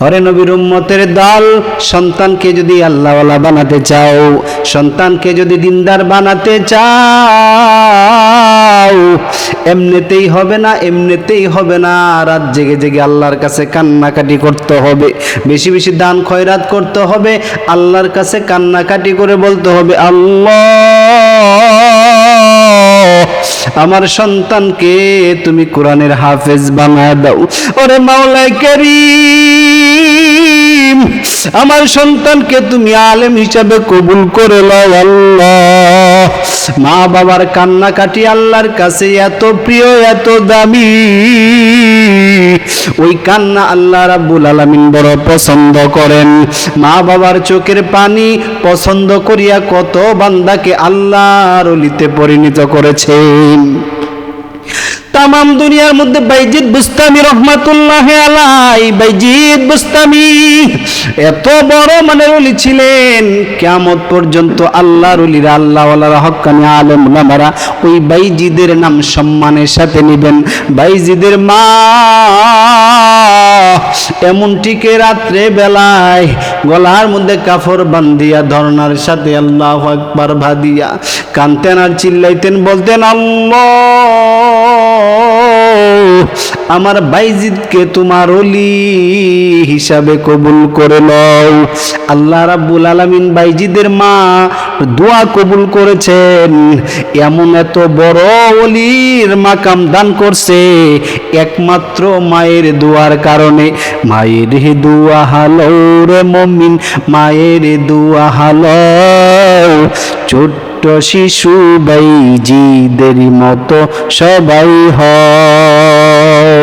ওরে নবীর উম্মতের দল, সন্তানকে যদি আল্লাহওয়ালা বানাতে চাও, সন্তানকে যদি দিনদার বানাতে চাও, এমনিতেই হবে না, এমনিতেই হবে না। রাত জেগে জেগে আল্লাহর কাছে কান্নাকাটি করতে হবে, বেশি বেশি দান খয়রাত করতে হবে, আল্লাহর কাছে কান্নাকাটি করে বলতে হবে, আল্লাহ আমার সন্তানকে তুমি কোরআনের হাফেজ বানায় দাও। ওরে মাওলা কারীম, আমার সন্তানকে তুমি আলেম হিসাবে কবুল করে লও আল্লাহ। মা বাবার কান্নাকাটি আল্লাহর কাছে এত প্রিয়, এত দামি, ওই কান্না আল্লাহ রাব্বুল আলামিন বড় পছন্দ করেন। মা বাবার চোখের পানি পছন্দ করিয়া কত বান্দাকে আল্লাহর ওলিতে পরিণত করেছেন। তামাম দুনিয়ার মধ্যে বাইজিদ বুস্তামি রহমাতুল্লাহি আলাইহি, বাইজিদ বুস্তামি এত বড় মানের ওলি ছিলেন, কিয়ামত পর্যন্ত আল্লাহর ওলিরা, আল্লাহওয়ালারা, হক্কানি আলেম ওলামারা ওই বাইজিদের নাম সম্মানের সাথে নেবেন। বাইজিদের মা এমনটিকে রাত্রে বেলায় গলার মধ্যে কাফর বান্ধিয়া ধর্নার সাথে আল্লাহু আকবার ভাদিয়া কানতেন আর চিল্লাইতেন, বলতেন আল্লাহ আমার বাইজিদকে তোমার ওলি হিসাবে কবুল করে লও। আল্লাহ রাব্বুল আলামিন বাইজিদের মা দোয়া কবুল করেছেন, এমন এত বড় ওলির মাকাম দান করছে একমাত্র মায়ের দোয়ার কারণে। মায়ের দোয়া হালো রে মুমিন, মায়ের দোয়া হালো, ছোট্ট শিশু বাইজিদের মতো সবাই হয়।